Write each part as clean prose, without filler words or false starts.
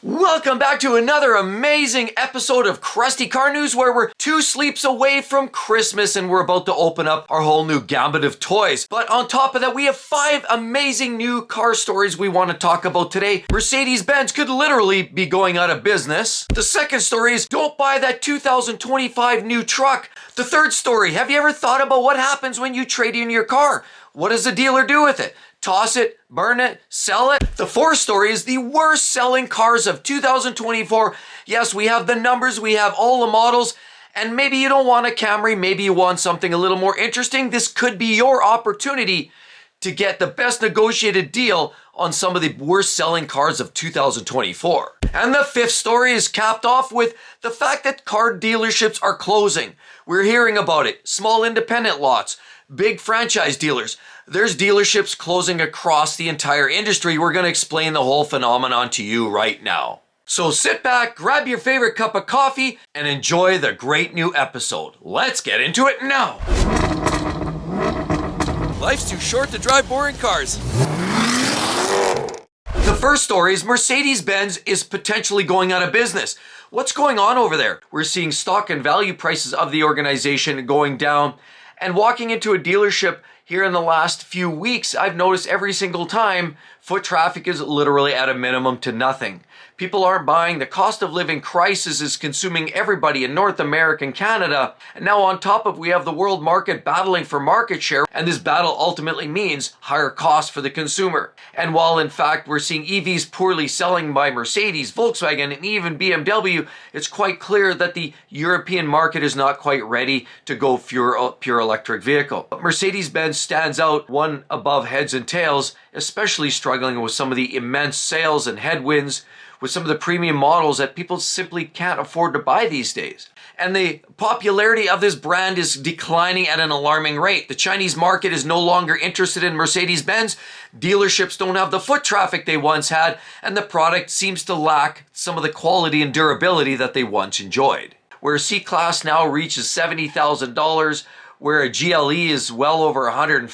Welcome back to another amazing episode of Krusty Car News, where we're 2 sleeps away from Christmas and we're about to open up our whole new gambit of toys. But on top of that, we have 5 amazing new car stories we want to talk about today. Mercedes-Benz could literally be going out of business. The second story is don't buy that 2025 new truck. The third story, have you ever thought about what happens when you trade in your car? What does the dealer do with it? Toss it, burn it, sell it? The fourth story is the worst selling cars of 2024. Yes, we have the numbers, we have all the models, and maybe you don't want a Camry, maybe you want something a little more interesting. This could be your opportunity to get the best negotiated deal on some of the worst selling cars of 2024. And the fifth story is capped off with the fact that car dealerships are closing. We're hearing about it. Small independent lots, big franchise dealers. There's dealerships closing across the entire industry. We're going to explain the whole phenomenon to you right now. So sit back, grab your favorite cup of coffee, and enjoy the great new episode. Let's get into it now. Life's too short to drive boring cars. The first story is Mercedes-Benz is potentially going out of business. What's going on over there? We're seeing stock and value prices of the organization going down. And walking into a dealership here in the last few weeks, I've noticed every single time foot traffic is literally at a minimum to nothing. People aren't buying. The cost of living crisis is consuming everybody in North America and Canada. And now on top of we have the world market battling for market share. And this battle ultimately means higher costs for the consumer. And while in fact we're seeing EVs poorly selling by Mercedes, Volkswagen, and even BMW, it's quite clear that the European market is not quite ready to go pure electric vehicle. But Mercedes-Benz stands out one above heads and tails, especially struggling with some of the immense sales and headwinds with some of the premium models that people simply can't afford to buy these days. And the popularity of this brand is declining at an alarming rate. The Chinese market is no longer interested in Mercedes-Benz. Dealerships don't have the foot traffic they once had, and the product seems to lack some of the quality and durability that they once enjoyed. Where a C-Class now reaches $70,000, where a GLE is well over $105,000,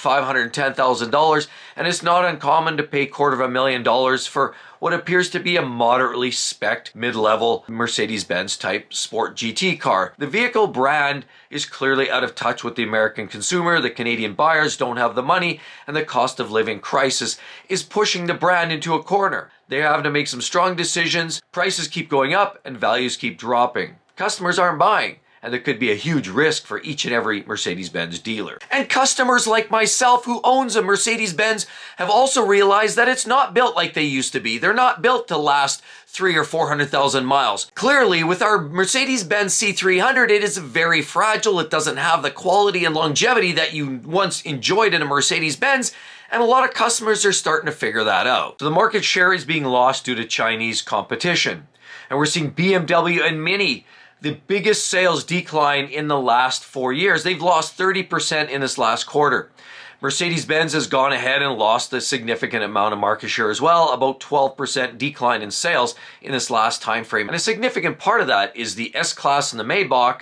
$110,000, and it's not uncommon to pay $250,000 for what appears to be a moderately spec'd mid-level Mercedes-Benz type sport GT car. The vehicle brand is clearly out of touch with the American consumer. The Canadian buyers don't have the money, and the cost of living crisis is pushing the brand into a corner. They're having to make some strong decisions. Prices keep going up and values keep dropping. Customers aren't buying. And there could be a huge risk for each and every Mercedes-Benz dealer. And customers like myself who owns a Mercedes-Benz have also realized that it's not built like they used to be. They're not built to last 300,000 or 400,000 miles. Clearly, with our Mercedes-Benz C300, it is very fragile. It doesn't have the quality and longevity that you once enjoyed in a Mercedes-Benz. And a lot of customers are starting to figure that out. So the market share is being lost due to Chinese competition. And we're seeing BMW and Mini, the biggest sales decline in the last 4 years. They've lost 30% in this last quarter. Mercedes-Benz has gone ahead and lost a significant amount of market share as well, about 12% decline in sales in this last time frame. And a significant part of that is the S-Class and the Maybach,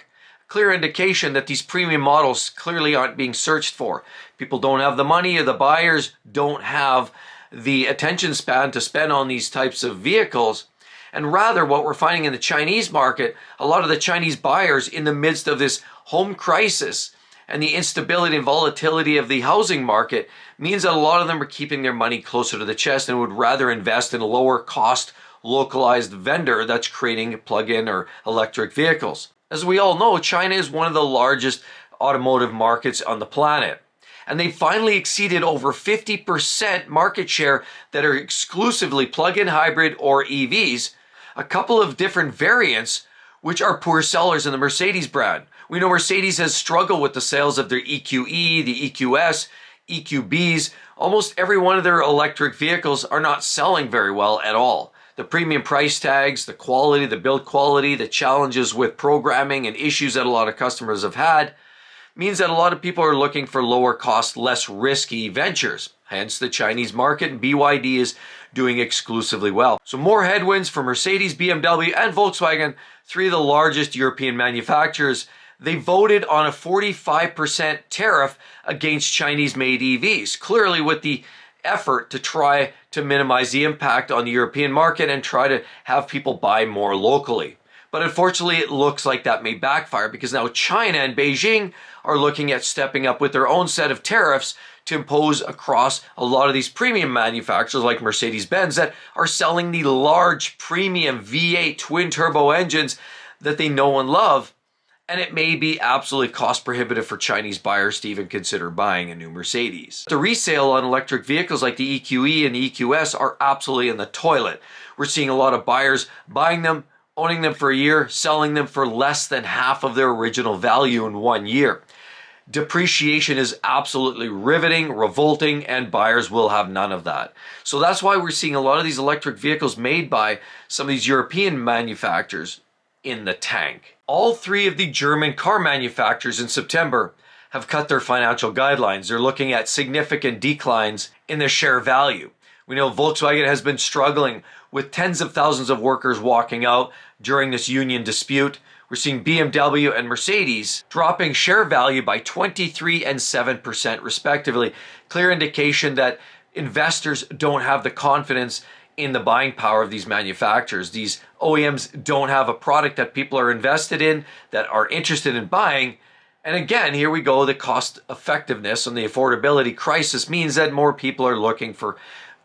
clear indication that these premium models clearly aren't being searched for. People don't have the money, or the buyers don't have the attention span to spend on these types of vehicles. And rather, what we're finding in the Chinese market, a lot of the Chinese buyers in the midst of this home crisis and the instability and volatility of the housing market means that a lot of them are keeping their money closer to the chest and would rather invest in a lower cost, localized vendor that's creating plug-in or electric vehicles. As we all know, China is one of the largest automotive markets on the planet. And they finally exceeded over 50% market share that are exclusively plug-in hybrid or EVs. A couple of different variants which are poor sellers in the Mercedes brand. We know Mercedes has struggled with the sales of their EQE, the EQS, EQBs. Almost every one of their electric vehicles are not selling very well at all. The premium price tags, the quality, the build quality, the challenges with programming and issues that a lot of customers have had means that a lot of people are looking for lower cost, less risky ventures. Hence the Chinese market, and BYD is doing exclusively well. So more headwinds for Mercedes, BMW, and Volkswagen, 3 of the largest European manufacturers. They voted on a 45% tariff against Chinese-made EVs. Clearly, with the effort to try to minimize the impact on the European market and try to have people buy more locally. But unfortunately, it looks like that may backfire because now China and Beijing are looking at stepping up with their own set of tariffs to impose across a lot of these premium manufacturers like Mercedes-Benz that are selling the large premium V8 twin turbo engines that they know and love. And it may be absolutely cost prohibitive for Chinese buyers to even consider buying a new Mercedes. The resale on electric vehicles like the EQE and the EQS are absolutely in the toilet. We're seeing a lot of buyers buying them, owning them for a year, selling them for less than half of their original value in 1 year. Depreciation is absolutely riveting, revolting, and buyers will have none of that. So that's why we're seeing a lot of these electric vehicles made by some of these European manufacturers in the tank. All three of the German car manufacturers in September have cut their financial guidelines. They're looking at significant declines in their share value. We know Volkswagen has been struggling with tens of thousands of workers walking out during this union dispute. We're seeing BMW and Mercedes dropping share value by 23% and 7% respectively. Clear indication that investors don't have the confidence in the buying power of these manufacturers. These OEMs don't have a product that people are invested in, that are interested in buying. And again, here we go, the cost effectiveness and the affordability crisis means that more people are looking for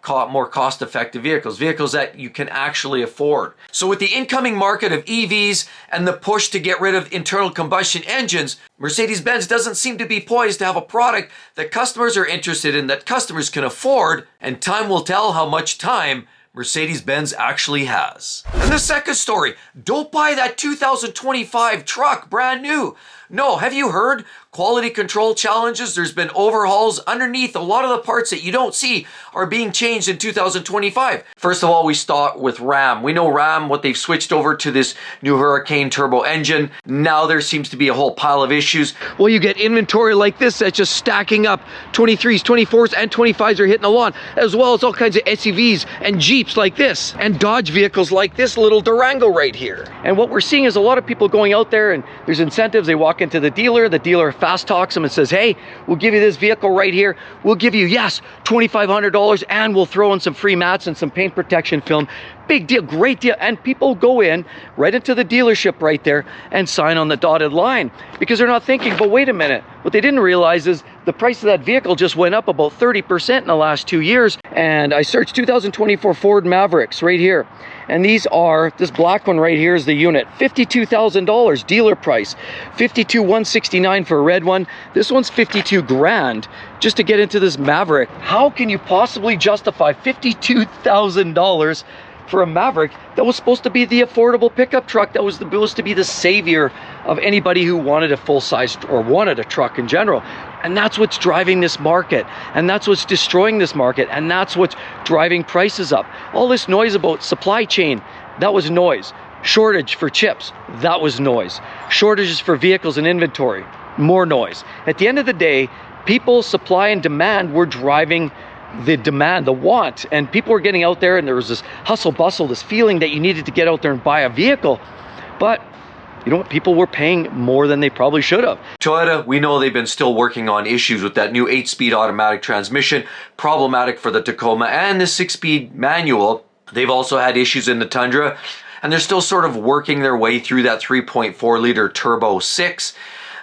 more cost-effective vehicles that you can actually afford. So with the incoming market of EVs and the push to get rid of internal combustion engines, Mercedes-Benz doesn't seem to be poised to have a product that customers are interested in, that customers can afford, and time will tell how much time Mercedes-Benz actually has. And the second story, don't buy that 2025 truck brand new. No, have you heard? Quality control challenges. There's been overhauls underneath. A lot of the parts that you don't see are being changed in 2025. First of all, we start with Ram. We know Ram, what they've switched over to this new Hurricane turbo engine. Now there seems to be a whole pile of issues. Well, you get inventory like this that's just stacking up. 23s, 24s, and 25s are hitting the lawn, as well as all kinds of SUVs and Jeeps like this, and Dodge vehicles like this little Durango right here. And what we're seeing is a lot of people going out there, and there's incentives. They walk into the dealer fast talks them and says, hey, we'll give you this vehicle right here. We'll give you, yes, $2,500, and we'll throw in some free mats and some paint protection film. Big deal, great deal. And people go in right into the dealership right there and sign on the dotted line because they're not thinking, but wait a minute. What they didn't realize is the price of that vehicle just went up about 30% in the last 2 years. And I searched 2024 Ford Mavericks right here. And these are, this black one right here is the unit, $52,000 dealer price, $52,169 for a red one. This one's $52 grand just to get into this Maverick. How can you possibly justify $52,000 for a Maverick that was supposed to be the affordable pickup truck that was supposed to be the savior of anybody who wanted a full-size or wanted a truck in general? And that's what's driving this market, and that's what's destroying this market, and that's what's driving prices up. All this noise about supply chain, that was noise. Shortage for chips, that was noise. Shortages for vehicles and inventory, more noise. At the end of the day, people, supply and demand were driving the demand, the want, and people were getting out there, and there was this hustle bustle, this feeling that you needed to get out there and buy a vehicle. But you know what? People were paying more than they probably should have. Toyota, we know they've been still working on issues with that new 8-speed automatic transmission, problematic for the Tacoma, and the 6-speed manual. They've also had issues in the Tundra, and they're still sort of working their way through that 3.4 liter turbo 6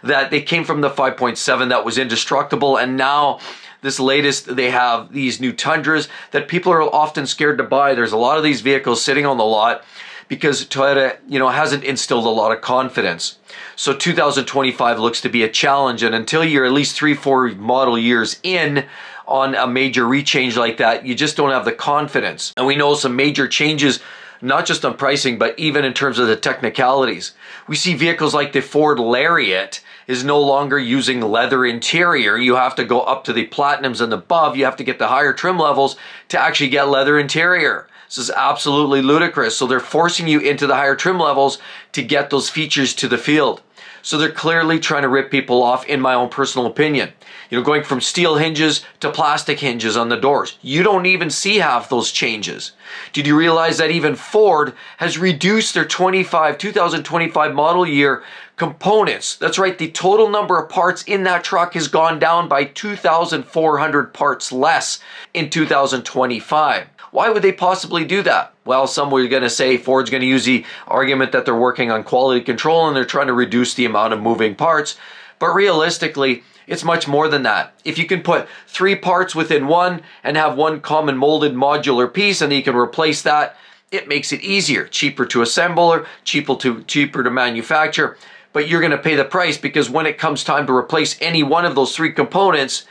that they came from the 5.7 that was indestructible, and now this latest, they have these new Tundras that people are often scared to buy. There's a lot of these vehicles sitting on the lot because Toyota, hasn't instilled a lot of confidence. So 2025 looks to be a challenge, and until you're at least 3-4 model years in on a major rechange like that, you just don't have the confidence. And we know some major changes, not just on pricing, but even in terms of the technicalities. We see vehicles like the Ford Lariat is no longer using leather interior. You have to go up to the Platinums and above. You have to get the higher trim levels to actually get leather interior. This is absolutely ludicrous. So they're forcing you into the higher trim levels to get those features to the field. So they're clearly trying to rip people off, in my own personal opinion. Going from steel hinges to plastic hinges on the doors. You don't even see half those changes. Did you realize that even Ford has reduced their 2025 model year Components, that's right, the total number of parts in that truck has gone down by 2,400 parts less in 2025. Why would they possibly do that? Well, some were going to say Ford's going to use the argument that they're working on quality control and they're trying to reduce the amount of moving parts. But realistically, it's much more than that. If you can put 3 parts within one and have one common molded modular piece and you can replace that, it makes it easier, cheaper to assemble, cheaper to manufacture. But you're going to pay the price because when it comes time to replace any one of those 3 components,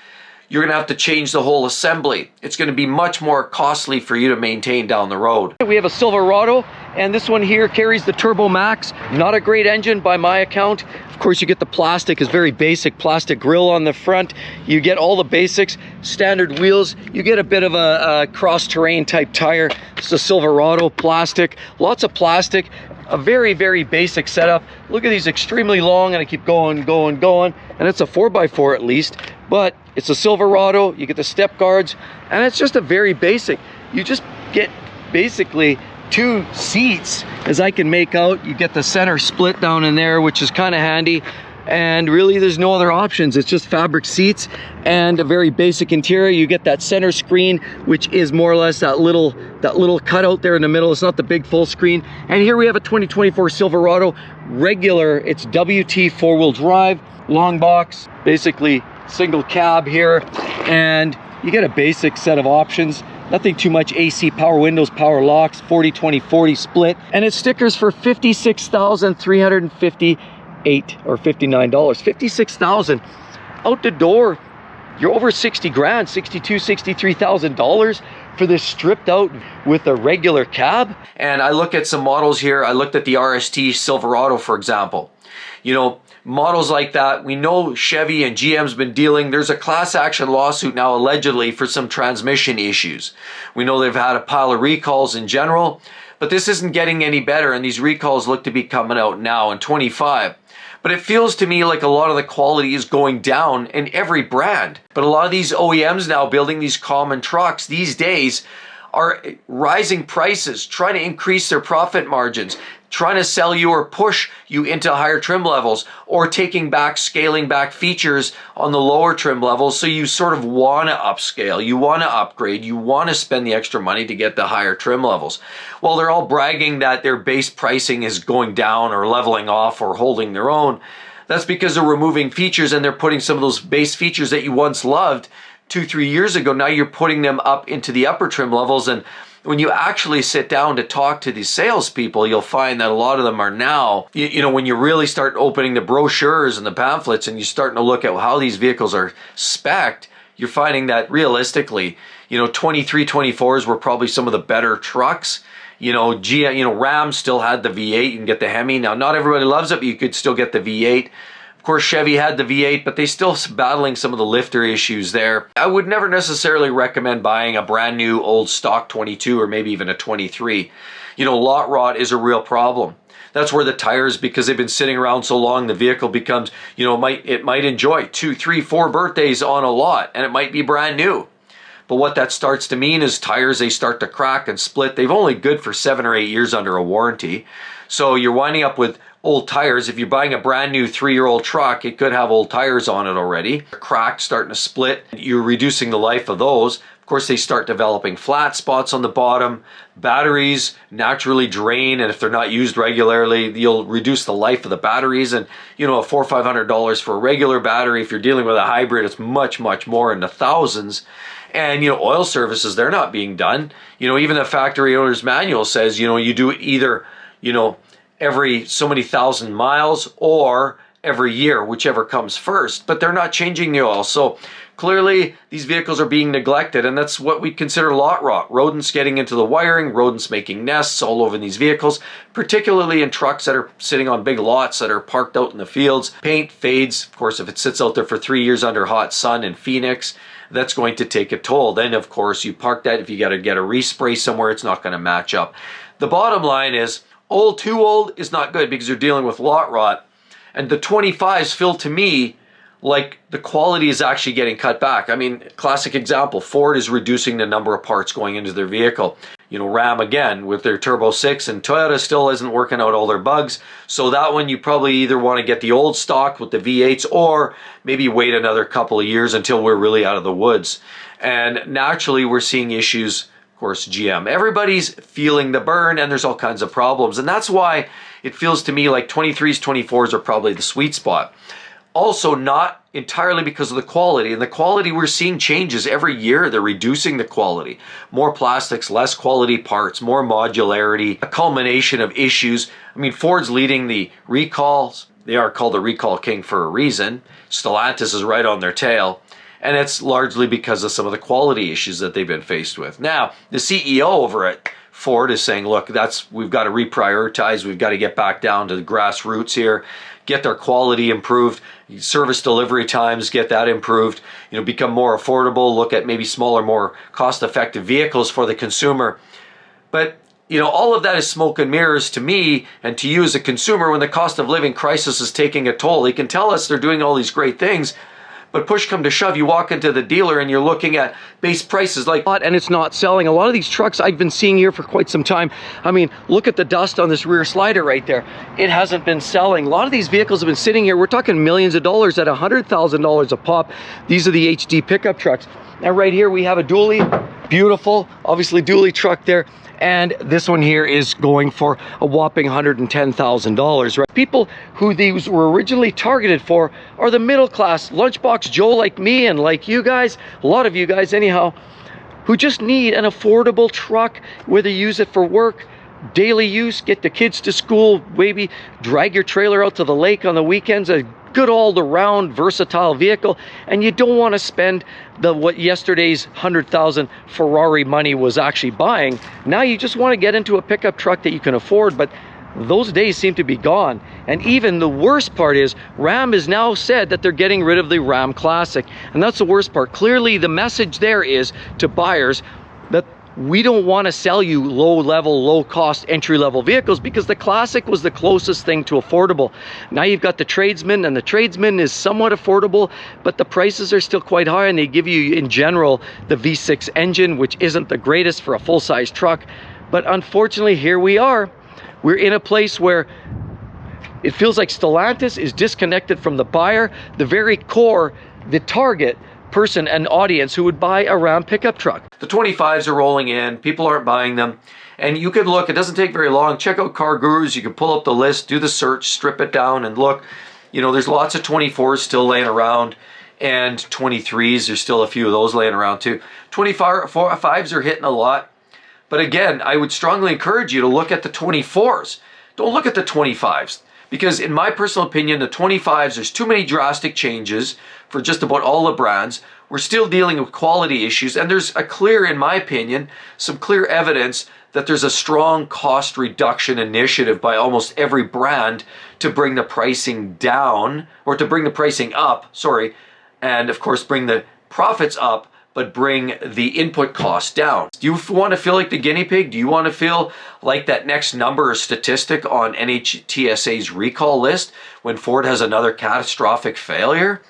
you're going to have to change the whole assembly. It's going to be much more costly for you to maintain down the road. We have a Silverado, and this one here carries the Turbo Max. Not a great engine by my account. Of course, you get the plastic, is very basic plastic grille on the front. You get all the basics, standard wheels. You get a bit of a cross-terrain type tire. It's a Silverado, plastic, lots of plastic. A very, very basic setup. Look at these, extremely long, and I keep going, and it's a 4x4 at least, but it's a Silverado. You get the step guards, and it's just a very basic. You just get basically 2 seats, as I can make out. You get the center split down in there, which is kind of handy. And really there's no other options. It's just fabric seats and a very basic interior. You get that center screen, which is more or less that little cutout there in the middle. It's not the big full screen. And here we have a 2024 Silverado regular. It's WT 4-wheel drive, long box, basically single cab here. And you get a basic set of options. Nothing too much. AC, power windows, power locks, 40-20-40 split. And it's stickers for $56,358 or $59. $56,000 out the door. You're over 60 grand, $63,000 for this stripped out with a regular cab. And I look at some models here. I looked at the RST Silverado, for example. You know, models like that, we know Chevy and GM's been dealing. There's a class action lawsuit now allegedly for some transmission issues. We know they've had a pile of recalls in general, but this isn't getting any better, and these recalls look to be coming out now in 25. But it feels to me like a lot of the quality is going down in every brand. But a lot of these OEMs now building these common trucks these days are rising prices, trying to increase their profit margins, trying to sell you or push you into higher trim levels, or scaling back features on the lower trim levels. So you sort of want to upscale, you want to upgrade, you want to spend the extra money to get the higher trim levels. Well, they're all bragging that their base pricing is going down or leveling off or holding their own. That's because they're removing features and they're putting some of those base features that you once loved 2-3 years ago. Now you're putting them up into the upper trim levels, and when you actually sit down to talk to these salespeople, you'll find that a lot of them are now, you know, when you really start opening the brochures and the pamphlets and you're starting to look at how these vehicles are spec'd, you're finding that realistically, you know, 23, 24s were probably some of the better trucks. You know, Ram still had the V8. You can get the Hemi. Now, not everybody loves it, but you could still get the V8. Of course, Chevy had the V8, but they're still battling some of the lifter issues there. I would never necessarily recommend buying a brand new old stock 22 or maybe even a 23. You know, lot rot is a real problem. That's where the tires, because they've been sitting around so long, the vehicle becomes, you know, it might enjoy 2, 3, 4 birthdays on a lot, and it might be brand new. But what that starts to mean is tires, they start to crack and split. They've only good for 7 or 8 years under a warranty. So you're winding up with old tires. If you're buying a brand new 3-year-old truck, it could have old tires on it already. Cracked, starting to split. You're reducing the life of those. Of course, they start developing flat spots on the bottom. Batteries naturally drain, and if they're not used regularly, you'll reduce the life of the batteries. And, you know, $400 or $500 for a regular battery. If you're dealing with a hybrid, it's much, much more in the thousands. And, you know, oil services, they're not being done. You know, even the factory owner's manual says, you know, you do it either, you know, every so many thousand miles or every year, whichever comes first. But they're not changing the oil. So clearly these vehicles are being neglected, and that's what we consider lot rot. Rodents getting into the wiring, rodents making nests all over these vehicles, particularly in trucks that are sitting on big lots that are parked out in the fields. Paint fades. Of course, if it sits out there for 3 years under hot sun in Phoenix, that's going to take a toll. Then, of course, you park that. If you got to get a respray somewhere, it's not going to match up. The bottom line is, too old is not good because you're dealing with lot rot. And the 25s feel to me like the quality is actually getting cut back. I mean, classic example, Ford is reducing the number of parts going into their vehicle. You know, Ram again with their Turbo 6, and Toyota still isn't working out all their bugs. So that one you probably either want to get the old stock with the V8s or maybe wait another couple of years until we're really out of the woods. And naturally we're seeing issues, of course, GM. Everybody's feeling the burn and there's all kinds of problems. And that's why it feels to me like 23s, 24s are probably the sweet spot. Also, not entirely because of the quality. And the quality, we're seeing changes every year. They're reducing the quality. More plastics, less quality parts, more modularity, a culmination of issues. I mean, Ford's leading the recalls. They are called the recall king for a reason. Stellantis is right on their tail. And it's largely because of some of the quality issues that they've been faced with. Now, the CEO over at Ford is saying, look, we've got to reprioritize. We've got to get back down to the grassroots here, get their quality improved, service delivery times, get that improved, you know, become more affordable, look at maybe smaller, more cost-effective vehicles for the consumer. But, you know, all of that is smoke and mirrors to me and to you as a consumer when the cost of living crisis is taking a toll. They can tell us they're doing all these great things, but push come to shove, you walk into the dealer and you're looking at base prices like, and it's not selling. A lot of these trucks I've been seeing here for quite some time. I mean, look at the dust on this rear slider right there. It hasn't been selling. A lot of these vehicles have been sitting here. We're talking millions of dollars at $100,000 a pop. These are the HD pickup trucks. Now right here we have a dually, beautiful, obviously dually truck there. And this one here is going for a whopping $110,000, right? People who these were originally targeted for are the middle class, lunchbox Joe like me and like you guys, a lot of you guys anyhow, who just need an affordable truck, whether you use it for work, daily use, get the kids to school, maybe drag your trailer out to the lake on the weekends, a good all-around versatile vehicle, and you don't want to spend what yesterday's $100,000 Ferrari money was actually buying. Now you just want to get into a pickup truck that you can afford, but those days seem to be gone. And even the worst part is Ram has now said that they're getting rid of the Ram Classic, and that's the worst part. Clearly the message there is to buyers that we don't want to sell you low-level, low-cost, entry-level vehicles because the Classic was the closest thing to affordable. Now you've got the Tradesman, and the Tradesman is somewhat affordable, but the prices are still quite high, and they give you, in general, the V6 engine, which isn't the greatest for a full-size truck. But unfortunately, here we are. We're in a place where it feels like Stellantis is disconnected from the buyer, the very core, the target person and audience who would buy a Ram pickup truck. The 25s are rolling in, people aren't buying them, and you could look, it doesn't take very long, check out Car Gurus, you can pull up the list, do the search, strip it down and look. You know, there's lots of 24s still laying around, and 23s, there's still a few of those laying around too. 25s are hitting a lot, but again, I would strongly encourage you to look at the 24s. Don't look at the 25s. Because in my personal opinion, the 25s, there's too many drastic changes for just about all the brands. We're still dealing with quality issues, and there's a clear, in my opinion, some clear evidence that there's a strong cost reduction initiative by almost every brand to bring the pricing down, or to bring the pricing up, sorry, and of course bring the profits up, but bring the input costs down. Do you want to feel like the guinea pig? Do you want to feel like that next number or statistic on NHTSA's recall list when Ford has another catastrophic failure?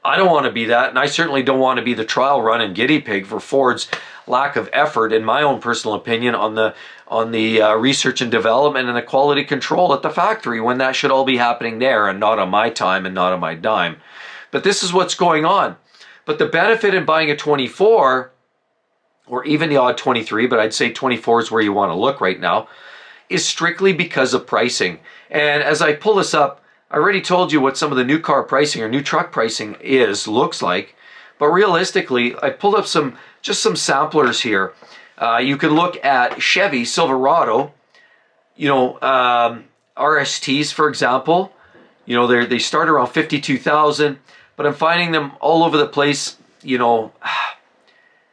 I don't want to be that, and I certainly don't want to be the trial run and guinea pig for Ford's lack of effort, in my own personal opinion, on the research and development and the quality control at the factory, when that should all be happening there and not on my time and not on my dime. But this is what's going on. But the benefit in buying a 24, or even the odd 23, but I'd say 24 is where you want to look right now, is strictly because of pricing. And as I pull this up, I already told you what some of the new car pricing or new truck pricing looks like. But realistically, I pulled up just some samplers here. You can look at Chevy Silverado, you know, RSTs, for example. You know, they start around 52,000. But I'm finding them all over the place, you know,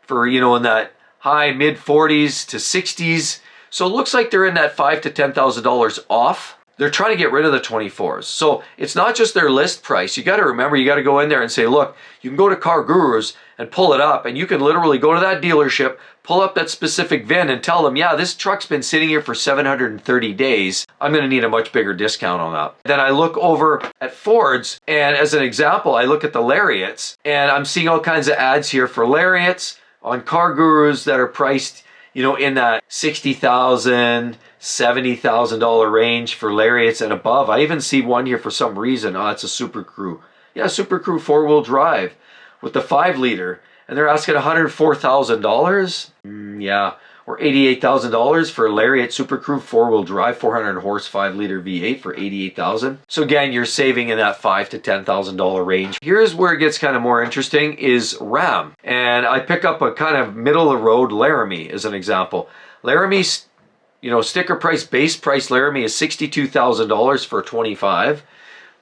for, you know, in that high mid 40s to 60s. So it looks like they're in that $5,000 to $10,000 off. They're trying to get rid of the 24s. So it's not just their list price. You got to remember, you got to go in there and say, look, you can go to Car Gurus and pull it up, and you can literally go to that dealership, pull up that specific VIN and tell them, yeah, this truck's been sitting here for 730 days. I'm going to need a much bigger discount on that. Then I look over at Ford's, and as an example, I look at the Lariats, and I'm seeing all kinds of ads here for Lariats on Car Gurus that are priced, you know, in that $60,000, $70,000 range for Lariats and above. I even see one here for some reason. Oh, it's a Super Crew. Yeah, Super Crew 4-wheel drive with the 5-liter. And they're asking $104,000. Yeah, or $88,000 for a Lariat Super Crew 4-wheel drive, 400 horse, 5-liter V8 for $88,000. So again, you're saving in that $5,000 to $10,000 range. Here's where it gets kind of more interesting is Ram. And I pick up a kind of middle of the road Laramie as an example. Laramie's, you know, sticker price, base price Laramie is $62,000 for 25.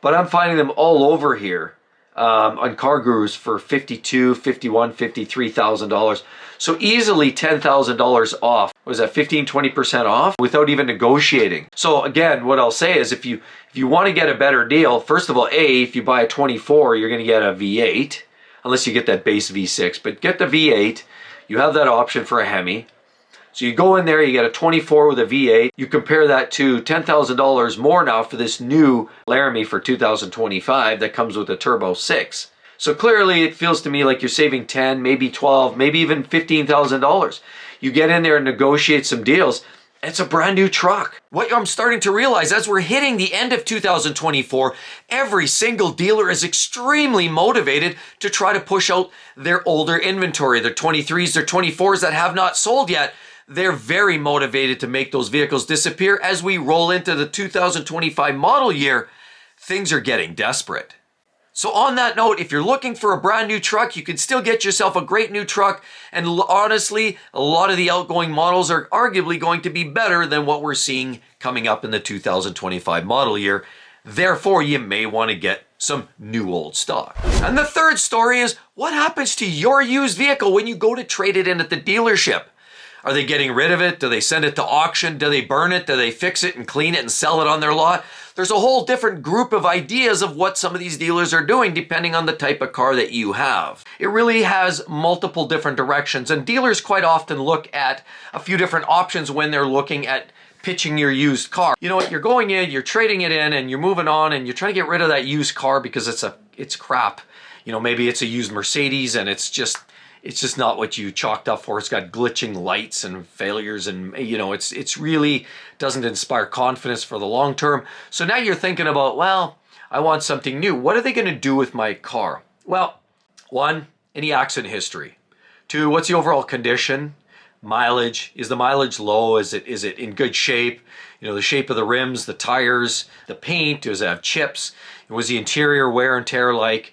But I'm finding them all over here. On Car Gurus for $52,000, $51,000, $53,000. So easily $10,000 off. Was that 15-20% off without even negotiating? So again, what I'll say is if you want to get a better deal, first of all, if you buy a 24, you're going to get a V8, unless you get that base V6. But get the V8. You have that option for a Hemi. So you go in there, you get a 24 with a V8. You compare that to $10,000 more now for this new Laramie for 2025 that comes with a Turbo 6. So clearly it feels to me like you're saving 10, maybe 12, maybe even $15,000. You get in there and negotiate some deals. It's a brand new truck. What I'm starting to realize as we're hitting the end of 2024, every single dealer is extremely motivated to try to push out their older inventory, their 23s, their 24s that have not sold yet. They're very motivated to make those vehicles disappear. As we roll into the 2025 model year, things are getting desperate. So on that note, if you're looking for a brand new truck, you can still get yourself a great new truck. And honestly, a lot of the outgoing models are arguably going to be better than what we're seeing coming up in the 2025 model year. Therefore, you may want to get some new old stock. And the third story is, what happens to your used vehicle when you go to trade it in at the dealership? Are they getting rid of it? Do they send it to auction? Do they burn it? Do they fix it and clean it and sell it on their lot? There's a whole different group of ideas of what some of these dealers are doing depending on the type of car that you have. It really has multiple different directions, and dealers quite often look at a few different options when they're looking at pitching your used car. You know what, you're going in, you're trading it in, and you're moving on, and you're trying to get rid of that used car because it's crap. You know, maybe it's a used Mercedes and it's just not what you chalked up for. It's got glitching lights and failures, and you know, it's really doesn't inspire confidence for the long term. So now you're thinking about, well, I want something new. What are they going to do with my car? Well, 1, any accident history. 2, what's the overall condition? Mileage. Is the mileage low? Is it in good shape? You know, the shape of the rims, the tires, the paint. Does it have chips? Was the interior wear and tear like?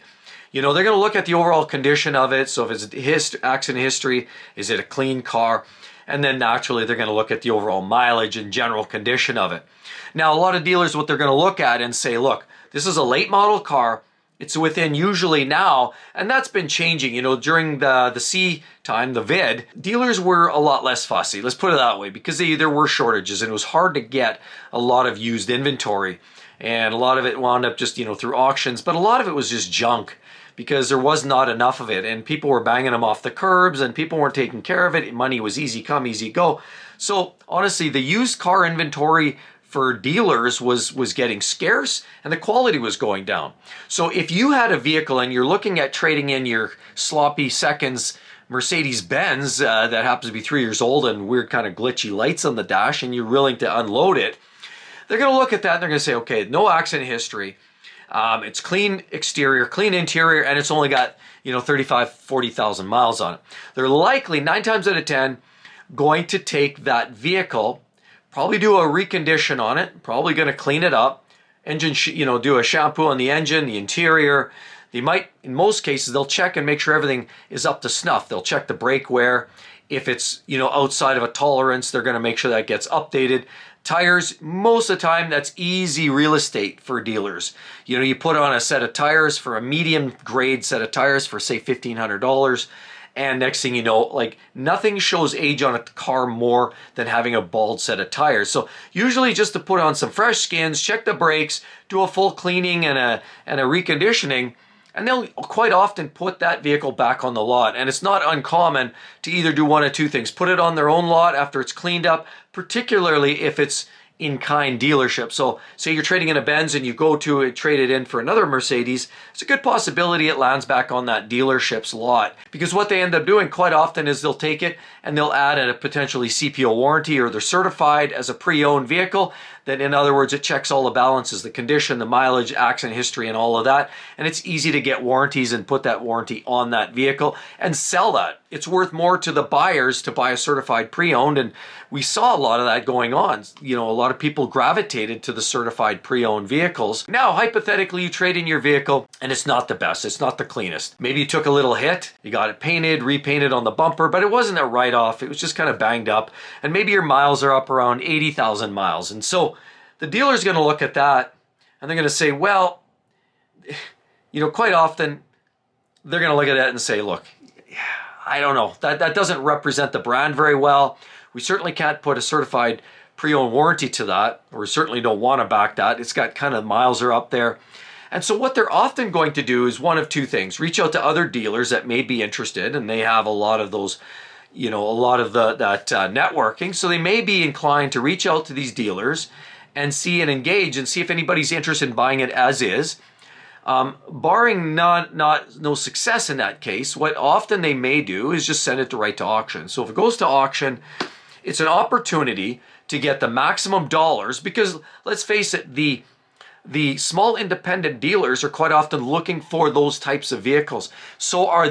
You know, they're going to look at the overall condition of it. So if it's accident history, is it a clean car? And then naturally, they're going to look at the overall mileage and general condition of it. Now, a lot of dealers, what they're going to look at and say, look, this is a late model car. It's within usually now, and that's been changing. You know, during the C time, the vid, dealers were a lot less fussy. Let's put it that way, because there were shortages and it was hard to get a lot of used inventory. And a lot of it wound up just, you know, through auctions, but a lot of it was just junk, because there was not enough of it, and people were banging them off the curbs and people weren't taking care of it. Money was easy come, easy go. So honestly, the used car inventory for dealers was getting scarce, and the quality was going down. So if you had a vehicle and you're looking at trading in your sloppy seconds Mercedes-Benz that happens to be 3 years old and weird kind of glitchy lights on the dash, and you're willing to unload it, they're going to look at that and they're going to say, okay, no accident history. It's clean exterior, clean interior, and it's only got, you know, 35, 40,000 miles on it. They're likely 9 times out of 10 going to take that vehicle, probably do a recondition on it, probably going to clean it up, you know, do a shampoo on the engine, the interior. They might, in most cases, they'll check and make sure everything is up to snuff. They'll check the brake wear. If it's, you know, outside of a tolerance, they're going to make sure that gets updated. Tires, most of the time, that's easy real estate for dealers. You know, you put on a set of tires for a medium grade set of tires for, say, $1,500. And next thing you know, like, nothing shows age on a car more than having a bald set of tires. So usually just to put on some fresh skins, check the brakes, do a full cleaning and a reconditioning, And they'll quite often put that vehicle back on the lot. And it's not uncommon to either do one of two things. Put it on their own lot after it's cleaned up, particularly if it's in-kind dealership. So say you're trading in a Benz and you go to trade it in for another Mercedes, it's a good possibility it lands back on that dealership's lot. Because what they end up doing quite often is they'll take it and they'll add a potentially CPO warranty, or they're certified as a pre-owned vehicle. That, in other words, it checks all the balances, the condition, the mileage, accident history, and all of that. And it's easy to get warranties and put that warranty on that vehicle and sell that. It's worth more to the buyers to buy a certified pre-owned, and we saw a lot of that going on. You know, a lot of people gravitated to the certified pre-owned vehicles. Now, hypothetically, you trade in your vehicle and it's not the best, it's not the cleanest. Maybe you took a little hit, you got it painted, repainted on the bumper, but it wasn't a write-off, it was just kind of banged up, and maybe your miles are up around 80,000 miles. And so the dealer's going to look at that and they're going to say, well, you know, quite often they're going to look at it and say, look, I don't know, that doesn't represent the brand very well. We certainly can't put a certified pre-owned warranty to that, or we certainly don't want to back that. It's got kind of miles are up there. And so what they're often going to do is one of two things: reach out to other dealers that may be interested, and they have a lot of those, you know, a lot of that networking. So they may be inclined to reach out to these dealers and see and engage and see if anybody's interested in buying it as is. Barring no success in that case, what often they may do is just send it right to auction. So if it goes to auction, it's an opportunity to get the maximum dollars, because let's face it, the small independent dealers are quite often looking for those types of vehicles. So are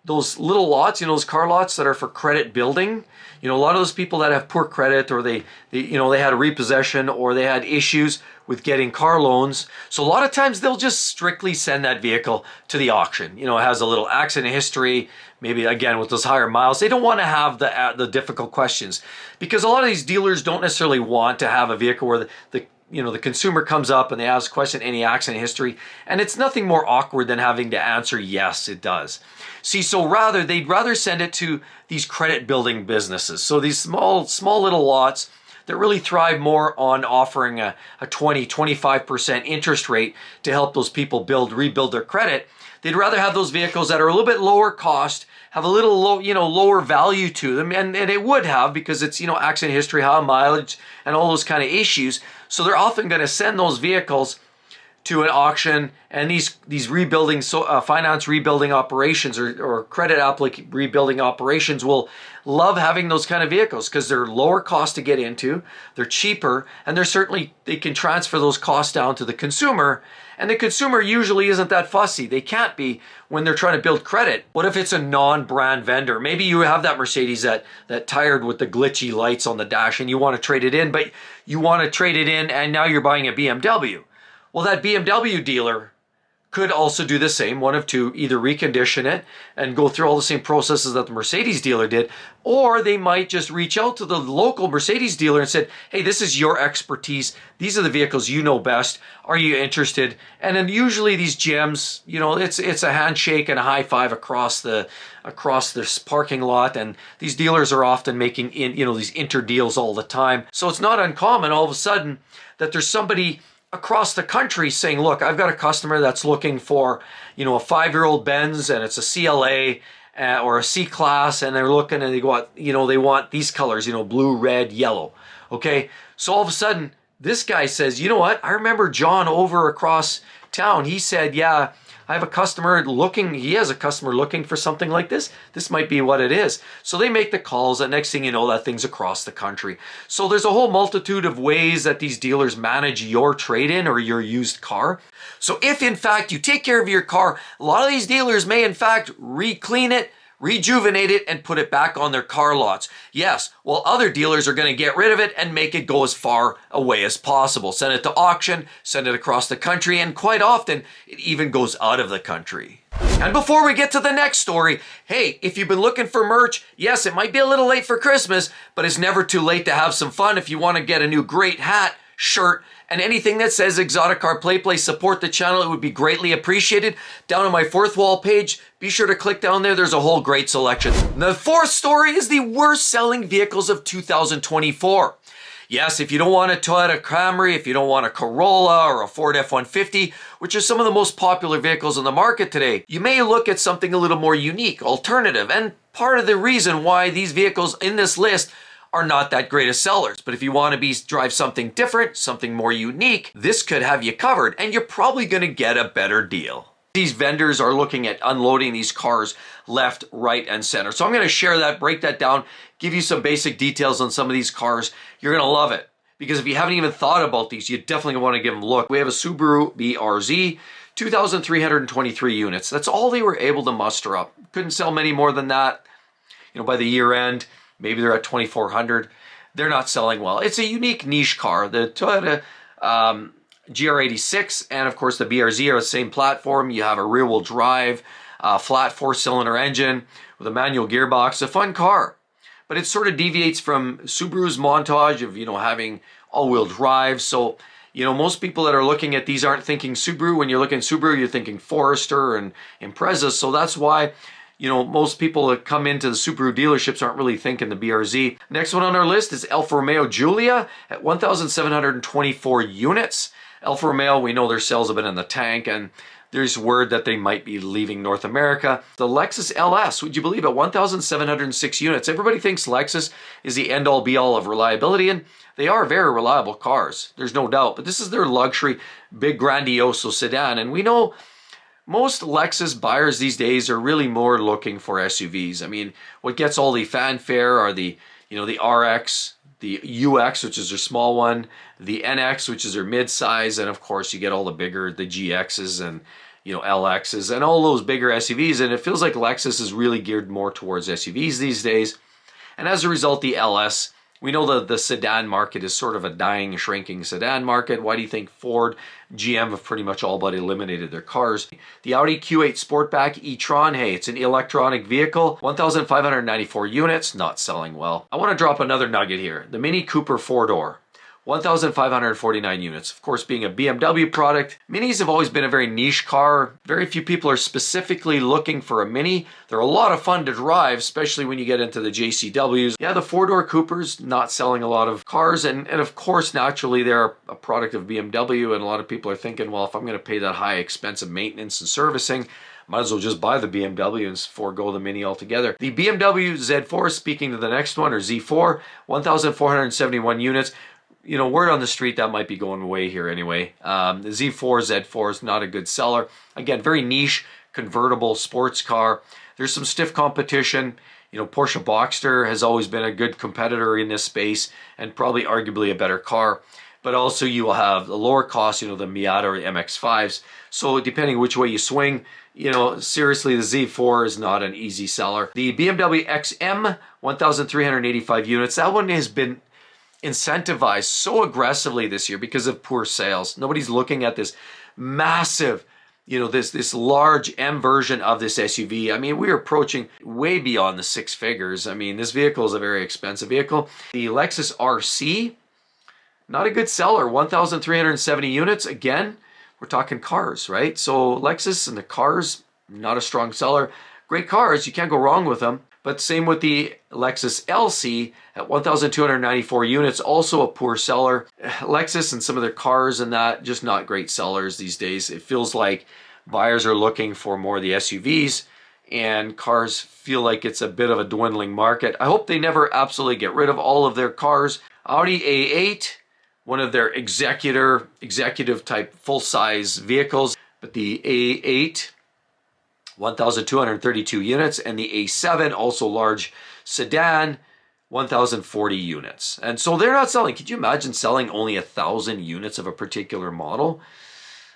those little lots, you know, those car lots that are for credit building. You know, a lot of those people that have poor credit, or they had a repossession, or they had issues with getting car loans. So a lot of times they'll just strictly send that vehicle to the auction. You know, it has a little accident history, maybe again with those higher miles. They don't want to have the difficult questions, because a lot of these dealers don't necessarily want to have a vehicle where the consumer comes up and they ask question any accident history, and it's nothing more awkward than having to answer yes, it does. See, so they'd rather send it to these credit building businesses. So these small little lots that really thrive more on offering a 20-25% interest rate to help those people rebuild their credit. They'd rather have those vehicles that are a little bit lower cost, have a little lower value to them, and it would have, because it's, you know, accident history, high mileage, and all those kind of issues. So they're often going to send those vehicles to an auction, and these rebuilding, finance rebuilding operations or credit rebuilding operations will love having those kind of vehicles, because they're lower cost to get into, they're cheaper, and they can transfer those costs down to the consumer. And the consumer usually isn't that fussy. They can't be when they're trying to build credit. What if it's a non-brand vendor? Maybe you have that Mercedes that tired with the glitchy lights on the dash, and you want to trade it in, but you want to trade it in and now you're buying a BMW. Well, that BMW dealer could also do the same, one of two: either recondition it and go through all the same processes that the Mercedes dealer did, or they might just reach out to the local Mercedes dealer and said, hey, this is your expertise, these are the vehicles you know best, are you interested? And then usually these gems, you know, it's a handshake and a high five across this parking lot, and these dealers are often making these inter deals all the time. So it's not uncommon all of a sudden that there's somebody across the country saying, look, I've got a customer that's looking for, you know, a 5-year-old Benz, and it's a CLA or a C-Class, and they're looking and they want these colors, you know, blue, red, yellow. Okay, so all of a sudden this guy says, you know what, I remember John over across town, he said, yeah, I have a customer looking for something like this. This might be what it is. So they make the calls, and next thing you know, that thing's across the country. So there's a whole multitude of ways that these dealers manage your trade-in or your used car. So if in fact you take care of your car, a lot of these dealers may in fact re-clean it, rejuvenate it, and put it back on their car lots. Yes, while other dealers are going to get rid of it and make it go as far away as possible. Send it to auction, send it across the country, and quite often it even goes out of the country. And before we get to the next story, hey, if you've been looking for merch, yes, it might be a little late for Christmas, but it's never too late to have some fun. If you want to get a new great hat, shirt, and anything that says Exotic Car Play support the channel, it would be greatly appreciated. Down on my fourth wall page, be sure to click down there. There's a whole great selection. The fourth story is the worst selling vehicles of 2024. Yes, if you don't want a Toyota Camry, if you don't want a Corolla or a Ford F-150, which are some of the most popular vehicles on the market today, you may look at something a little more unique, alternative, and part of the reason why these vehicles in this list are not that great of sellers. But if you want to drive something different, something more unique, this could have you covered, and you're probably going to get a better deal. These vendors are looking at unloading these cars left, right, and center. So I'm going to share that, break that down, give you some basic details on some of these cars. You're going to love it, because if you haven't even thought about these, you definitely want to give them a look. We have a Subaru BRZ, 2,323 units. That's all they were able to muster up. Couldn't sell many more than that. By the year end, maybe they're at 2,400. They're not selling well. It's a unique niche car. The Toyota GR86 and of course the BRZ are the same platform. You have a rear-wheel drive, flat 4-cylinder engine with a manual gearbox. A fun car, but it sort of deviates from Subaru's montage of having all-wheel drive. So most people that are looking at these aren't thinking Subaru. When you're looking at Subaru, you're thinking Forester and Impreza. So that's why most people that come into the Subaru dealerships aren't really thinking the BRZ. Next one on our list is Alfa Romeo Giulia at 1,724 units. Alfa Romeo, we know their sales have been in the tank, and there's word that they might be leaving North America. The Lexus LS, would you believe it, 1,706 units. Everybody thinks Lexus is the end-all be-all of reliability, and they are very reliable cars. There's no doubt, but this is their luxury, big grandiose sedan, and we know most Lexus buyers these days are really more looking for SUVs. I mean, what gets all the fanfare are the RX, the UX, which is their small one, the NX, which is their mid-size, and of course you get all the bigger, the GXs and LXs and all those bigger SUVs. And it feels like Lexus is really geared more towards SUVs these days. And as a result, the LS, we know that the sedan market is sort of a dying, shrinking sedan market. Why do you think Ford, GM have pretty much all but eliminated their cars? The Audi Q8 Sportback e-tron, hey, it's an electronic vehicle, 1,594 units, not selling well. I want to drop another nugget here. The Mini Cooper 4-door. 1,549 units. Of course, being a BMW product, Minis have always been a very niche car. Very few people are specifically looking for a Mini. They're a lot of fun to drive, especially when you get into the JCWs. Yeah, the 4-door Coopers not selling a lot of cars, and of course, naturally, they're a product of BMW, and a lot of people are thinking, well, if I'm going to pay that high expensive maintenance and servicing, might as well just buy the BMW and forego the Mini altogether. The BMW Z4, speaking to the next one, or Z4, 1,471 units. Word on the street that might be going away here anyway. The Z4 is not a good seller. Again, very niche, convertible sports car. There's some stiff competition. Porsche Boxster has always been a good competitor in this space and probably arguably a better car. But also you will have the lower cost, the Miata or the MX-5s. So depending which way you swing, seriously, the Z4 is not an easy seller. The BMW XM, 1,385 units. That one has been incentivized so aggressively this year because of poor sales. Nobody's looking at this massive, this large M version of this SUV. I mean, we're approaching way beyond the 6 figures. I mean, this vehicle is a very expensive vehicle. The Lexus RC, not a good seller, 1,370 units. Again, we're talking cars, right? So Lexus and the cars, not a strong seller. Great cars, you can't go wrong with them. But same with the Lexus LC at 1,294 units, also a poor seller. Lexus and some of their cars and that, just not great sellers these days. It feels like buyers are looking for more of the SUVs, and cars feel like it's a bit of a dwindling market. I hope they never absolutely get rid of all of their cars. Audi A8, one of their executive type full-size vehicles, but the A8, 1,232 units, and the A7, also large sedan, 1,040 units. And so they're not selling. Could you imagine selling only 1,000 units of a particular model?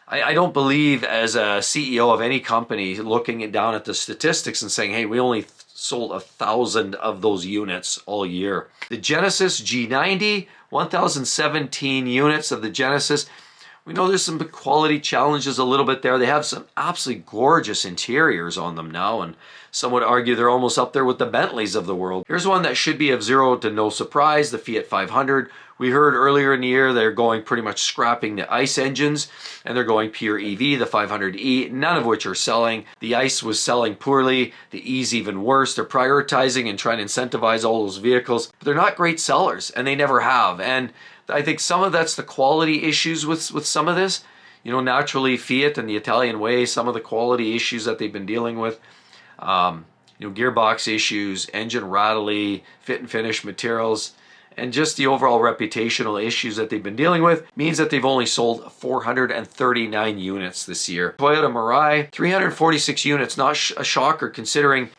I don't believe, as a CEO of any company, looking down at the statistics and saying, hey, we only sold 1,000 of those units all year. The Genesis G90, 1,017 units of the Genesis. We know there's some quality challenges a little bit there. They have some absolutely gorgeous interiors on them now, and some would argue they're almost up there with the Bentleys of the world. Here's one that should be of zero to no surprise, the Fiat 500, We heard earlier in the year they're going pretty much scrapping the ICE engines and they're going pure EV, the 500E, none of which are selling. The ICE was selling poorly, the E's even worse. They're prioritizing and trying to incentivize all those vehicles, but they're not great sellers and they never have. And I think some of that's the quality issues with some of this. You know, naturally Fiat and the Italian way, some of the quality issues that they've been dealing with. You know, gearbox issues, engine rattly, fit and finish materials, and just the overall reputational issues that they've been dealing with means that they've only sold 439 units this year. Toyota Mirai, 346 units, not a shocker considering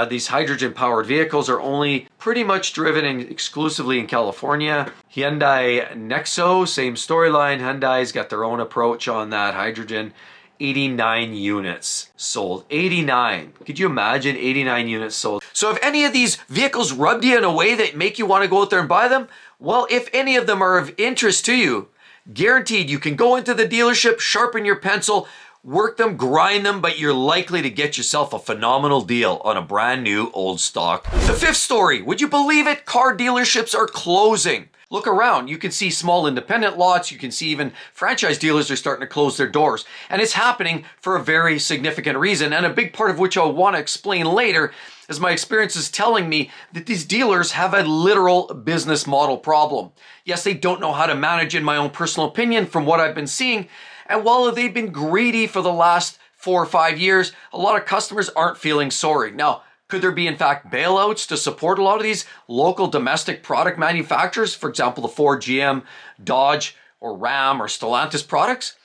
these hydrogen-powered vehicles are only pretty much driven exclusively in California. Hyundai Nexo, same storyline. Hyundai's got their own approach on that hydrogen. 89 units sold. 89. Could you imagine 89 units sold? So if any of these vehicles rubbed you in a way that make you want to go out there and buy them, well, if any of them are of interest to you, guaranteed you can go into the dealership, sharpen your pencil, work them, grind them, but you're likely to get yourself a phenomenal deal on a brand new old stock. The fifth story, would you believe it? Car dealerships are closing. Look around, you can see small independent lots, you can see even franchise dealers are starting to close their doors. And it's happening for a very significant reason, and a big part of which I'll want to explain later, as my experience is telling me that these dealers have a literal business model problem. Yes, they don't know how to manage, in my own personal opinion, from what I've been seeing, and while they've been greedy for the last 4 or 5 years, a lot of customers aren't feeling sorry. Now, could there be, in fact, bailouts to support a lot of these local domestic product manufacturers? For example, the Ford, GM, Dodge, or Ram, or Stellantis products?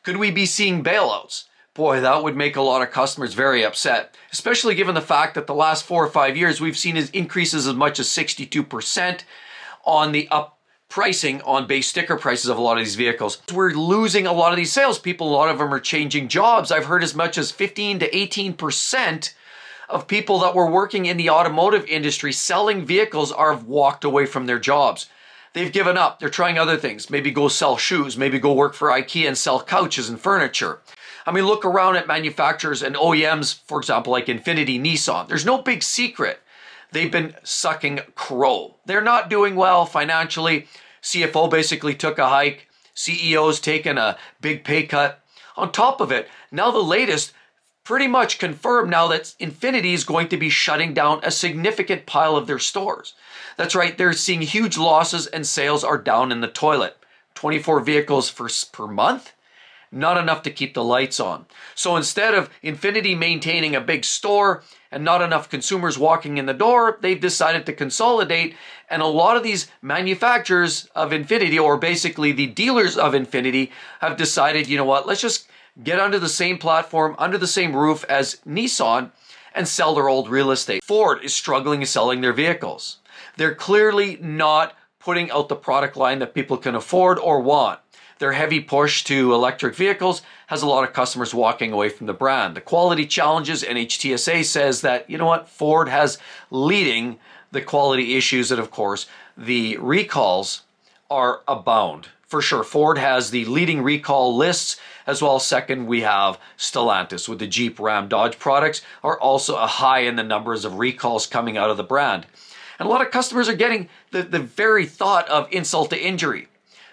Could we be seeing bailouts? Boy, that would make a lot of customers very upset, especially given the fact that the last 4 or 5 years we've seen increases as much as 62% on the pricing on base sticker prices of a lot of these vehicles. We're losing a lot of these salespeople. A lot of them are changing jobs. I've heard as much as 15 to 18% of people that were working in the automotive industry selling vehicles are walked away from their jobs. They've given up. They're trying other things. Maybe go sell shoes. Maybe go work for IKEA and sell couches and furniture. I mean, look around at manufacturers and OEMs, for example, like Infiniti, Nissan. There's no big secret. They've been sucking crow. They're not doing well financially. CFO basically took a hike. CEO's taken a big pay cut. On top of it, now the latest, pretty much confirmed now that Infiniti is going to be shutting down a significant pile of their stores. That's right, they're seeing huge losses and sales are down in the toilet. 24 vehicles per month? Not enough to keep the lights on. So instead of Infiniti maintaining a big store and not enough consumers walking in the door, they've decided to consolidate, and a lot of these manufacturers of Infiniti, or basically the dealers of Infiniti, have decided, you know what, let's just get under the same platform, under the same roof as Nissan, and sell their old real estate. Ford is struggling in selling their vehicles. They're clearly not putting out the product line that people can afford or want. Their heavy push to electric vehicles has a lot of customers walking away from the brand. The quality challenges, NHTSA says that, you know what, Ford has leading the quality issues, and of course, the recalls are abound. For sure, Ford has the leading recall lists, as well as second we have Stellantis with the Jeep, Ram, Dodge products are also a high in the numbers of recalls coming out of the brand. And a lot of customers are getting the very thought of insult to injury.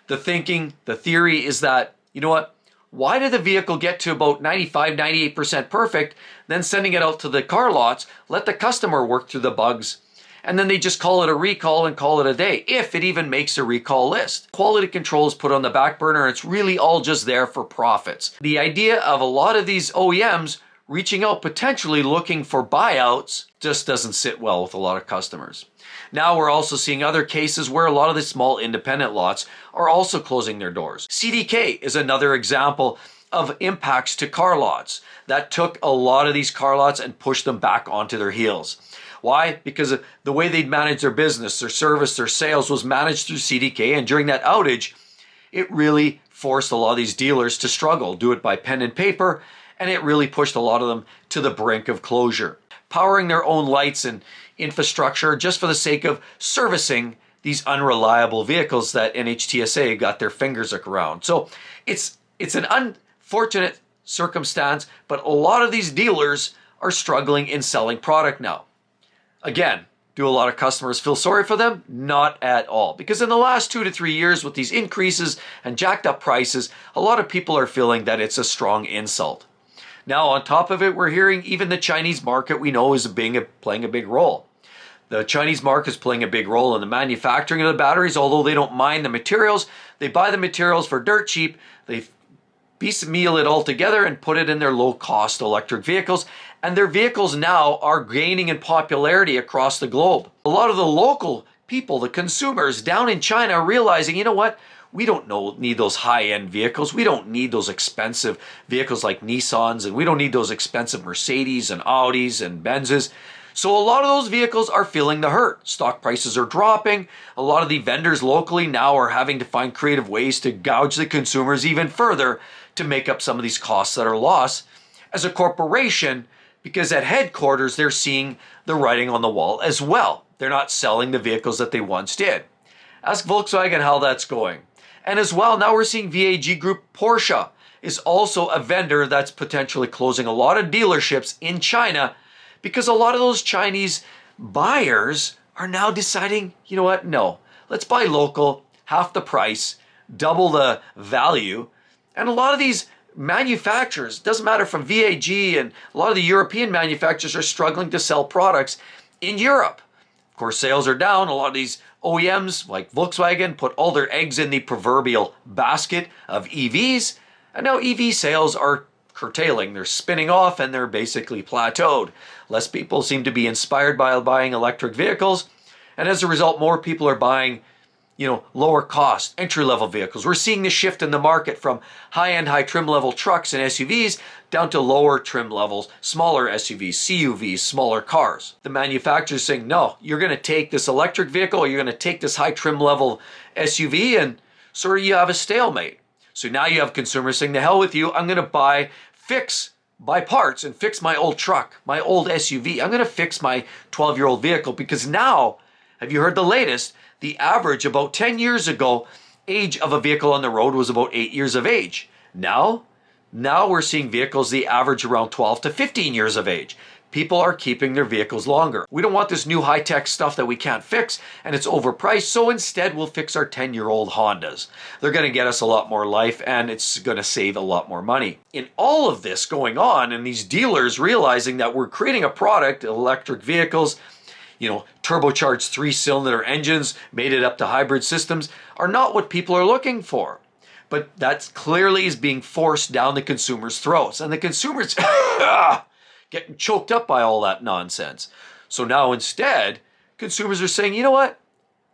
The thinking, the theory is that, you know what, why did the vehicle get to about 95, 98% perfect, then sending it out to the car lots, let the customer work through the bugs, and then they just call it a recall and call it a day, if it even makes a recall list. Quality control is put on the back burner, and it's really all just there for profits. The idea of a lot of these OEMs reaching out, potentially looking for buyouts, just doesn't sit well with a lot of customers. Now we're also seeing other cases where a lot of the small independent lots are also closing their doors. CDK is another example of impacts to car lots that took a lot of these car lots and pushed them back onto their heels. Why? Because the way they'd manage their business, their service, their sales was managed through CDK, and during that outage, it really forced a lot of these dealers to struggle, do it by pen and paper, and it really pushed a lot of them to the brink of closure. Powering their own lights and infrastructure just for the sake of servicing these unreliable vehicles that NHTSA got their fingers around. So it's an unfortunate circumstance, but a lot of these dealers are struggling in selling product now. Again, Do a lot of customers feel sorry for them? Not at all. Because in the last 2 to 3 years with these increases and jacked up prices, a lot of people are feeling that it's a strong insult. Now, on top of it, we're hearing even the Chinese market we know is playing a big role. The Chinese market is playing a big role in the manufacturing of the batteries, although they don't mine the materials. They buy the materials for dirt cheap. They piecemeal it all together and put it in their low-cost electric vehicles. And their vehicles now are gaining in popularity across the globe. A lot of the local people, the consumers down in China are realizing, you know what? We don't need those high-end vehicles. We don't need those expensive vehicles like Nissans, and we don't need those expensive Mercedes and Audis and Benzes. So a lot of those vehicles are feeling the hurt. Stock prices are dropping. A lot of the vendors locally now are having to find creative ways to gouge the consumers even further to make up some of these costs that are lost. As a corporation, because at headquarters, they're seeing the writing on the wall as well. They're not selling the vehicles that they once did. Ask Volkswagen how that's going. And as well, now we're seeing VAG Group Porsche is also a vendor that's potentially closing a lot of dealerships in China because a lot of those Chinese buyers are now deciding, you know what, no, let's buy local, half the price, double the value. And a lot of these manufacturers, doesn't matter from VAG, and a lot of the European manufacturers are struggling to sell products in Europe. Of course, sales are down. A lot of these OEMs like Volkswagen put all their eggs in the proverbial basket of EVs, and now EV sales are curtailing. They're spinning off and they're basically plateaued. Less people seem to be inspired by buying electric vehicles, and as a result, more people are buying lower cost, entry-level vehicles. We're seeing the shift in the market from high-end, high-trim level trucks and SUVs down to lower trim levels, smaller SUVs, CUVs, smaller cars. The manufacturer's saying, no, you're going to take this electric vehicle or you're going to take this high-trim level SUV, and sort of you have a stalemate. So now you have consumers saying, the hell with you, I'm going to buy parts and fix my old truck, my old SUV. I'm going to fix my 12-year-old vehicle because now, have you heard the latest? The average about 10 years ago, age of a vehicle on the road was about 8 years of age. Now we're seeing vehicles, the average around 12 to 15 years of age. People are keeping their vehicles longer. We don't want this new high-tech stuff that we can't fix and it's overpriced, so instead we'll fix our 10-year-old Hondas. They're going to get us a lot more life and it's going to save a lot more money. In all of this going on and these dealers realizing that we're creating a product, electric vehicles, turbocharged 3-cylinder engines made it up to hybrid systems are not what people are looking for. But that clearly is being forced down the consumers' throats. And the consumers getting choked up by all that nonsense. So now instead, consumers are saying, you know what?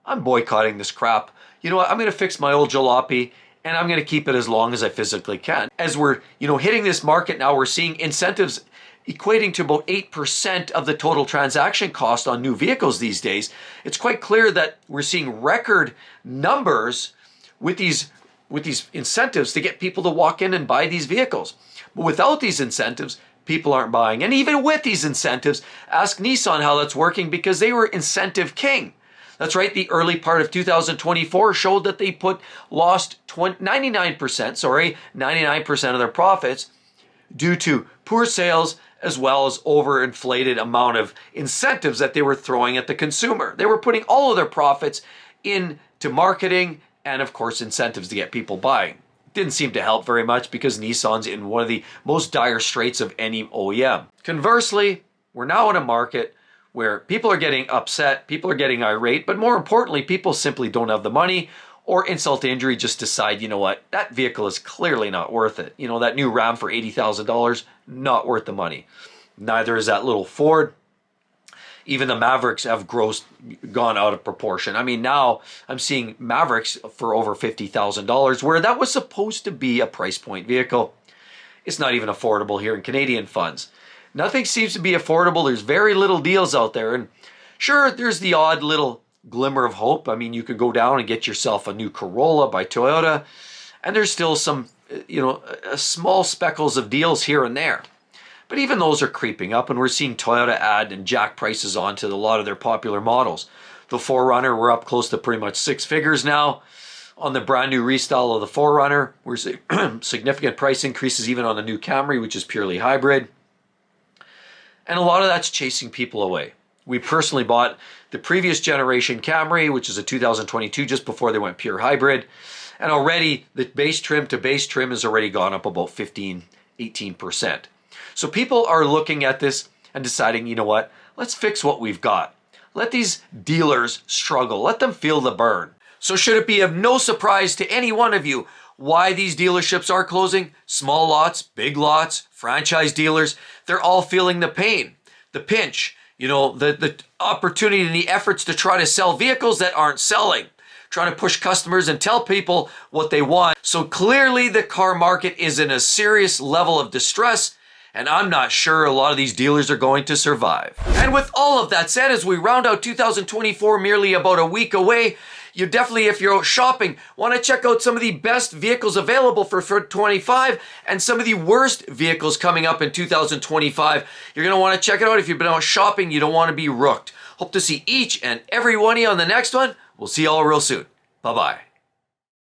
I'm boycotting this crap. You know what? I'm going to fix my old jalopy and I'm going to keep it as long as I physically can. As we're, hitting this market now, we're seeing incentives equating to about 8% of the total transaction cost on new vehicles these days. It's quite clear that we're seeing record numbers with these incentives to get people to walk in and buy these vehicles. But without these incentives, people aren't buying. And even with these incentives, ask Nissan how that's working because they were incentive king. That's right, the early part of 2024 showed that they lost 99% of their profits due to poor sales as well as overinflated amount of incentives that they were throwing at the consumer. They were putting all of their profits into marketing and, of course, incentives to get people buying. It didn't seem to help very much because Nissan's in one of the most dire straits of any OEM. Conversely, we're now in a market where people are getting upset, people are getting irate, but more importantly, people simply don't have the money or insult to injury just decide, you know what, that vehicle is clearly not worth it. That new Ram for $80,000, not worth the money. Neither is that little Ford. Even the Mavericks have gone out of proportion. I mean, now I'm seeing Mavericks for over $50,000, where that was supposed to be a price point vehicle. It's not even affordable here in Canadian funds. Nothing seems to be affordable. There's very little deals out there. And sure, there's the odd little glimmer of hope. I mean, you could go down and get yourself a new Corolla by Toyota, and there's still some, small speckles of deals here and there. But even those are creeping up, and we're seeing Toyota add and jack prices onto a lot of their popular models. The 4Runner, we're up close to pretty much 6 figures now. On the brand new restyle of the 4Runner, we're seeing significant price increases even on the new Camry, which is purely hybrid. And a lot of that's chasing people away. We personally bought the previous generation Camry, which is a 2022, just before they went pure hybrid. And already the base trim to base trim has already gone up about 15, 18%. So people are looking at this and deciding, you know what, let's fix what we've got. Let these dealers struggle. Let them feel the burn. So should it be of no surprise to any one of you why these dealerships are closing? Small lots, big lots, franchise dealers, they're all feeling the pain, the pinch, the opportunity and the efforts to try to sell vehicles that aren't selling, trying to push customers and tell people what they want. So clearly the car market is in a serious level of distress, and I'm not sure a lot of these dealers are going to survive. And with all of that said, as we round out 2024 merely about a week away, you definitely, if you're out shopping, want to check out some of the best vehicles available for 25 and some of the worst vehicles coming up in 2025. You're going to want to check it out. If you've been out shopping, you don't want to be rooked. Hope to see each and every one of you on the next one. We'll see you all real soon. Bye-bye.